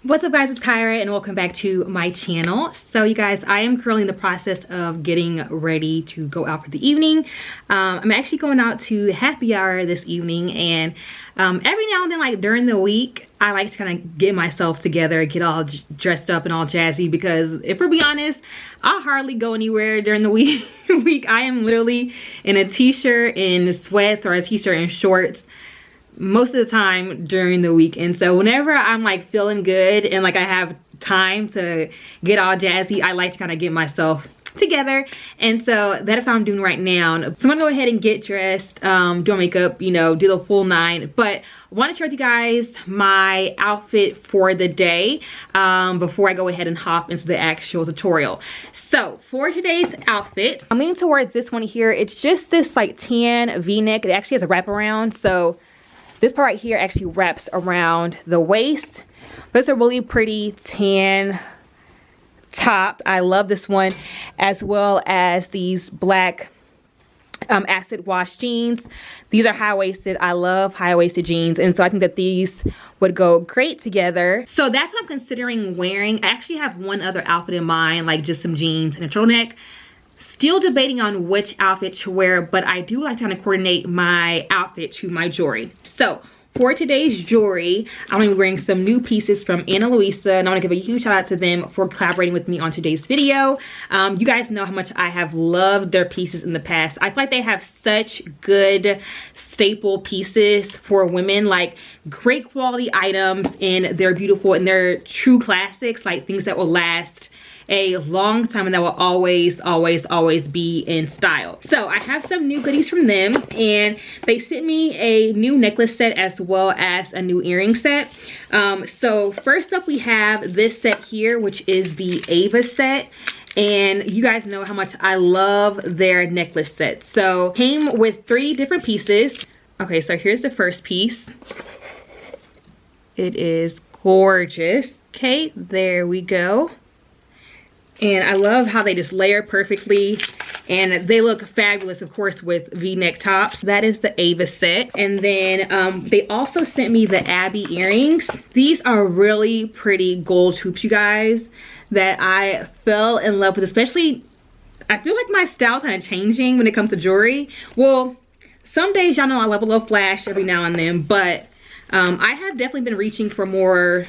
What's up guys, it's Kyra and welcome back to my channel. So you guys, I am currently in the process of getting ready to go out for the evening. I'm actually going out to happy hour this evening, and every now and then, like during the week, I like to kind of get myself together, get all dressed up and all jazzy, because if we're being honest, I hardly go anywhere during the week. I am literally in a t-shirt and sweats or a t-shirt and shorts most of the time during the week. And so whenever I'm like feeling good and like I have time to get all jazzy, I like to kind of get myself together. And so that is what I'm doing right now. So I'm gonna go ahead and get dressed, do my makeup, you know, do the full 9. But I want to share with you guys my outfit for the day before I go ahead and hop into the actual tutorial. So for today's outfit, I'm leaning towards this one here. It's just this like tan v-neck. It actually has a wraparound, so this part right here actually wraps around the waist. But it's a really pretty tan top. I love this one, as well as these black acid wash jeans. These are high-waisted. I love high-waisted jeans, and so I think that these would go great together. So that's what I'm considering wearing. I actually have one other outfit in mind, like just some jeans and a turtleneck. Still debating on which outfit to wear, but I do like to kind of coordinate my outfit to my jewelry. So for today's jewelry, I'm gonna be wearing some new pieces from Luisa, and I want to give a huge shout out to them for collaborating with me on today's video. You guys know how much I have loved their pieces in the past. I feel like they have such good staple pieces for women, like great quality items, and they're beautiful and they're true classics, like things that will last a long time and that will always be in style. So I have some new goodies from them, and they sent me a new necklace set as well as a new earring set. So first up we have this set here, which is the Ava set. And you guys know how much I love their necklace set. So came with 3 different pieces. Okay, so here's the first piece. It is gorgeous. Okay, there we go. And I love how they just layer perfectly, and they look fabulous, of course, with v-neck tops. That is the Ava set. And then they also sent me the Abby earrings. These are really pretty gold hoops, you guys, that I fell in love with. Especially, I feel like my style's kind of changing when it comes to jewelry. Well, some days, y'all know I love a little flash every now and then, but I have definitely been reaching for more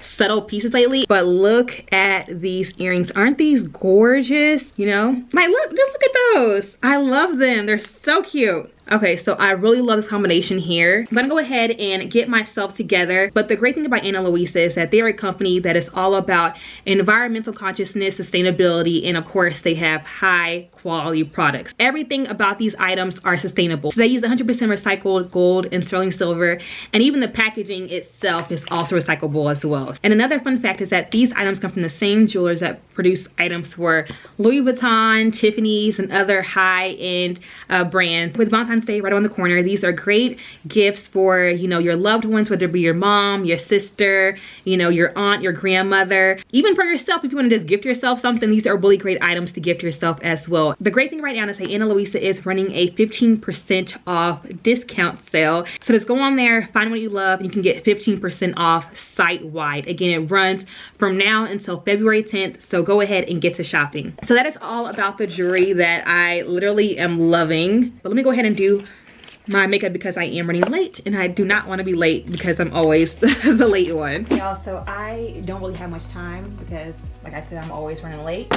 subtle pieces lately. But look at these earrings. Aren't these gorgeous? You know, like just look at those. I love them. They're so cute. Okay, so I really love this combination here. I'm gonna go ahead and get myself together. But the great thing about Luisa is that they're a company that is all about environmental consciousness, sustainability, and of course they have high quality products. Everything about these items are sustainable. So they use 100% recycled gold and sterling silver, and even the packaging itself is also recyclable as well. And another fun fact is that these items come from the same jewelers that produce items for Louis Vuitton, Tiffany's, and other high-end brands. With Valentine's Day right around the corner, these are great gifts for, you know, your loved ones, whether it be your mom, your sister, you know, your aunt, your grandmother, even for yourself. If you want to just gift yourself something, these are really great items to gift yourself as well. The great thing right now is that Luisa is running a 15% off discount sale. So just go on there, find what you love, and you can get 15% off site-wide. Again, it runs from now until February 10th, so go ahead and get to shopping. So that is all about the jewelry that I literally am loving. But let me go ahead and do my makeup because I am running late, and I do not want to be late because I'm always the late one. Y'all, so I don't really have much time because, like I said, I'm always running late.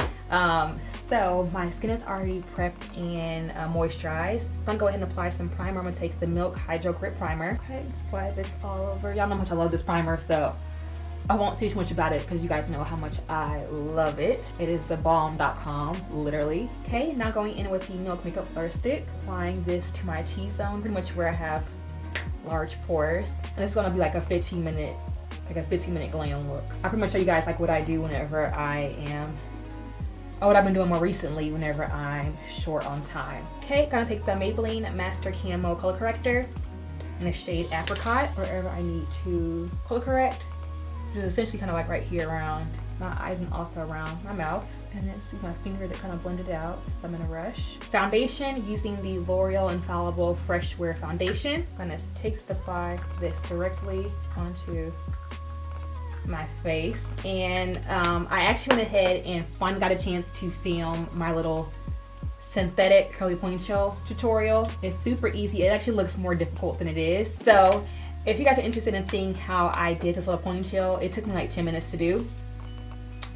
So my skin is already prepped and moisturized. I'm gonna go ahead and apply some primer. I'm gonna take the Milk Hydro Grip Primer. Okay, apply this all over. Y'all know how much I love this primer, so I won't say too much about it because you guys know how much I love it. It is thebalm.com, literally. Okay, now going in with the Milk Makeup Blur Stick, applying this to my T-zone, pretty much where I have large pores. And it's gonna be like a 15-minute glam look. I pretty much show you guys like what I do whenever I am, or what I've been doing more recently whenever I'm short on time. Okay, gonna take the Maybelline Master Camo Color Corrector in the shade Apricot, wherever I need to color correct. Which is essentially kind of like right here around my eyes and also around my mouth. And then see my finger that kind of blended out since I'm in a rush. Foundation, using the L'Oreal Infallible Fresh Wear Foundation. I'm gonna apply this directly onto my face. And I actually went ahead and finally got a chance to film my little synthetic curly ponytail tutorial. It's super easy. It actually looks more difficult than it is. So if you guys are interested in seeing how I did this little ponytail, it took me like 10 minutes to do.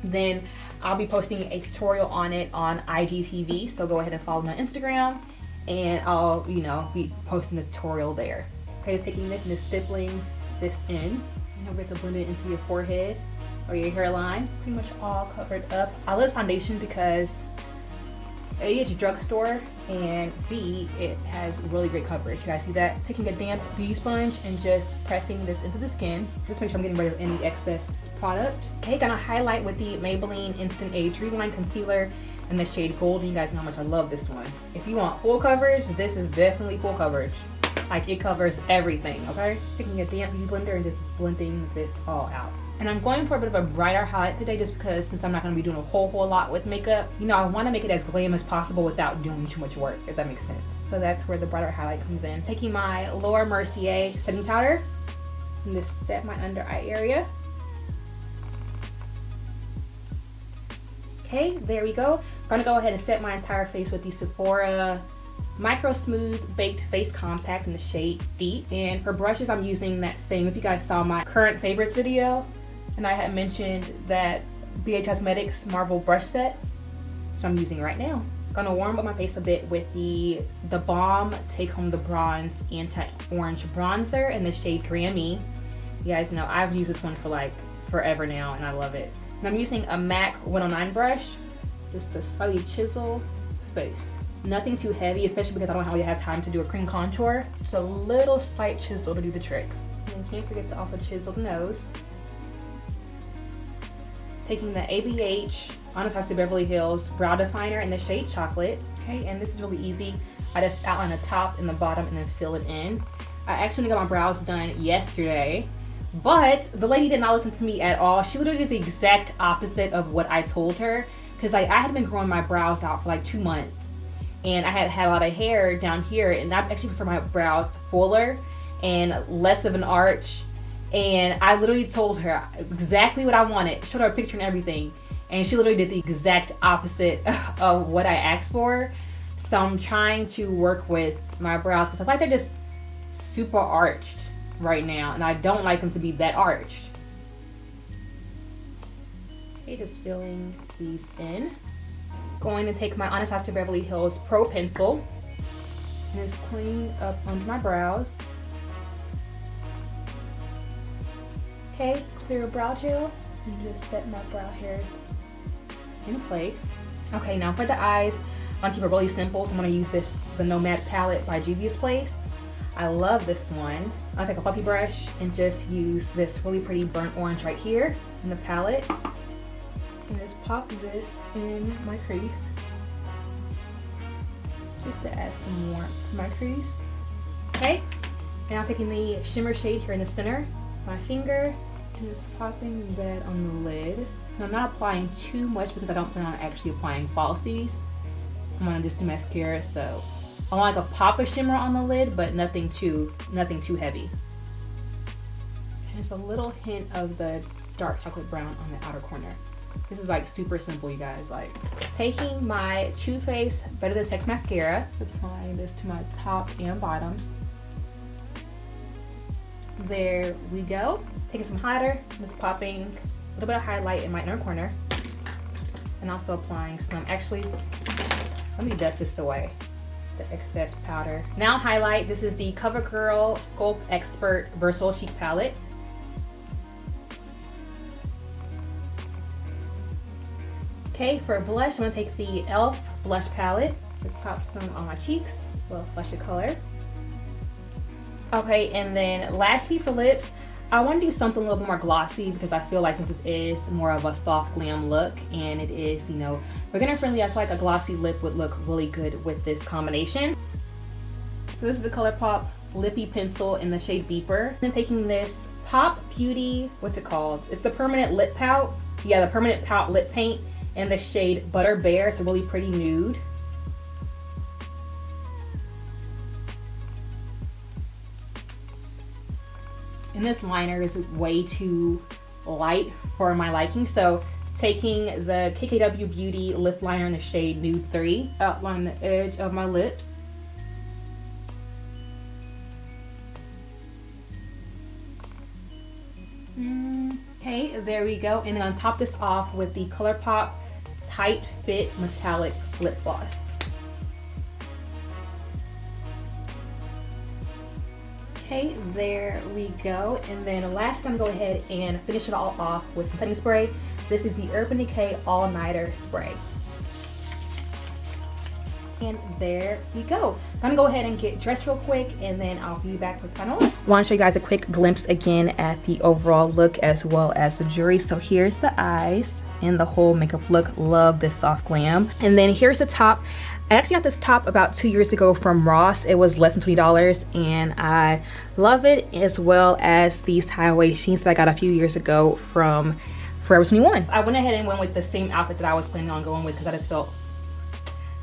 Then I'll be posting a tutorial on it on IGTV. So go ahead and follow me on Instagram, and I'll, you know, be posting the tutorial there. Okay, just taking this and just stippling this in. And don't forget to blend it into your forehead or your hairline. Pretty much all covered up. I love this foundation because A, it's a drugstore, and B, it has really great coverage. You guys see that? Taking a damp beauty sponge and just pressing this into the skin. Just make sure I'm getting rid of any excess product. Okay, gonna highlight with the Maybelline Instant Age Rewind Concealer in the shade Golden. You guys know how much I love this one. If you want full coverage, this is definitely full coverage. Like, it covers everything, okay? Taking a damp beauty blender and just blending this all out. And I'm going for a bit of a brighter highlight today just because since I'm not going to be doing a whole lot with makeup, you know, I want to make it as glam as possible without doing too much work, if that makes sense. So that's where the brighter highlight comes in. Taking my Laura Mercier setting powder and just set my under eye area. Okay, there we go. I'm going to go ahead and set my entire face with the Sephora Micro Smooth Baked Face Compact in the shade Deep. And for brushes, I'm using that same, if you guys saw my current favorites video, and I had mentioned that BH Cosmetics Marble brush set, so I'm using it right now. Gonna warm up my face a bit with the Balm Take Home the Bronze Anti-Orange Bronzer in the shade Grammy. You guys know I've used this one for like forever now, and I love it. And I'm using a MAC 109 brush, just to slightly chisel face. Nothing too heavy, especially because I don't really have time to do a cream contour. Just a little slight chisel to do the trick. And can't forget to also chisel the nose. Taking the ABH Anastasia Beverly Hills Brow Definer in the shade Chocolate. Okay, and this is really easy. I just outline the top and the bottom and then fill it in. I actually got my brows done yesterday, but the lady did not listen to me at all. She literally did the exact opposite of what I told her, because like I had been growing my brows out for like 2 months. And I had a lot of hair down here, and I actually prefer my brows fuller and less of an arch. And I literally told her exactly what I wanted, showed her a picture and everything, and she literally did the exact opposite of what I asked for. So I'm trying to work with my brows because I feel like they're just super arched right now, and I don't like them to be that arched. Okay, just filling these in. Going to take my Anastasia Beverly Hills Pro Pencil and just clean up under my brows. Okay, clear brow gel and just set my brow hairs in place. Okay, now for the eyes, I'm gonna keep it really simple, so I'm gonna use the Nomad palette by Juvia's Place. I love this one. I'll take a puppy brush and just use this really pretty burnt orange right here in the palette. And just pop this in my crease just to add some warmth to my crease. Okay, and I'm taking the shimmer shade here in the center, my finger, and just popping that on the lid. And I'm not applying too much because I don't plan on actually applying falsies. I'm gonna just do mascara, so I want like a pop of shimmer on the lid, but nothing too heavy. And just a little hint of the dark chocolate brown on the outer corner. This is like super simple, you guys. Like taking my Too Faced Better Than Sex mascara, just applying this to my top and bottoms. There we go. Taking some highlighter, just popping a little bit of highlight in my inner corner, and also applying some. Actually, let me dust this away, the excess powder. Now highlight. This is the CoverGirl Sculpt Expert Versatile Cheek Palette. Okay, for blush, I'm gonna take the e.l.f. blush palette. Just pop some on my cheeks, a little flush of color. Okay, and then lastly for lips, I want to do something a little bit more glossy because I feel like since this is more of a soft glam look and it is, you know, beginner friendly, I feel like a glossy lip would look really good with this combination. So this is the Colourpop Lippie pencil in the shade Beeper. And then taking this Pop Beauty, what's it called? It's the permanent lip pout. Yeah, the permanent pout lip paint in the shade Butter Bear. It's a really pretty nude. And this liner is way too light for my liking. So taking the KKW Beauty lip liner in the shade Nude 3, outline the edge of my lips. Okay, there we go. And then on top this off with the Colourpop Tight Fit Metallic Lip Gloss. Okay, there we go. And then last, I'm gonna go ahead and finish it all off with some setting spray. This is the Urban Decay All Nighter Spray. And there we go. I'm gonna go ahead and get dressed real quick, and then I'll be back with the final look. Want to show you guys a quick glimpse again at the overall look as well as the jewelry. So here's the eyes and the whole makeup look. Love this soft glam. And then here's the top. I actually got this top about 2 years ago from Ross. It was less than $20, and I love it, as well as these high-waist jeans that I got a few years ago from Forever 21. I went ahead and went with the same outfit that I was planning on going with because I just felt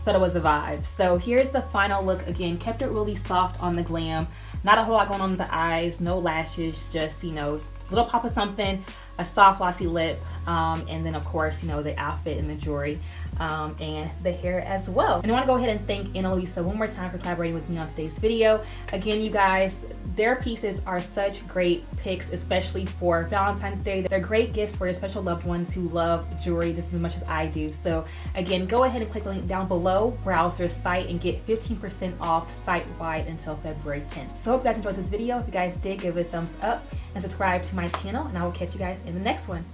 it was a vibe. So here's the final look. Again, kept it really soft on the glam. Not a whole lot going on with the eyes, no lashes, just, you know, little pop of something, a soft glossy lip, and then of course, you know, the outfit and the jewelry, and the hair as well. And I want to go ahead and thank Luisa one more time for collaborating with me on today's video. Again, you guys, their pieces are such great picks, especially for Valentine's Day. They're great gifts for your special loved ones who love jewelry just as much as I do. So again, go ahead and click the link down below, browse their site, and get 15% off site-wide until February 10th. So I hope you guys enjoyed this video. If you guys did, give it a thumbs up and subscribe to my channel, and I will catch you guys in the next one.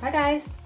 Bye guys.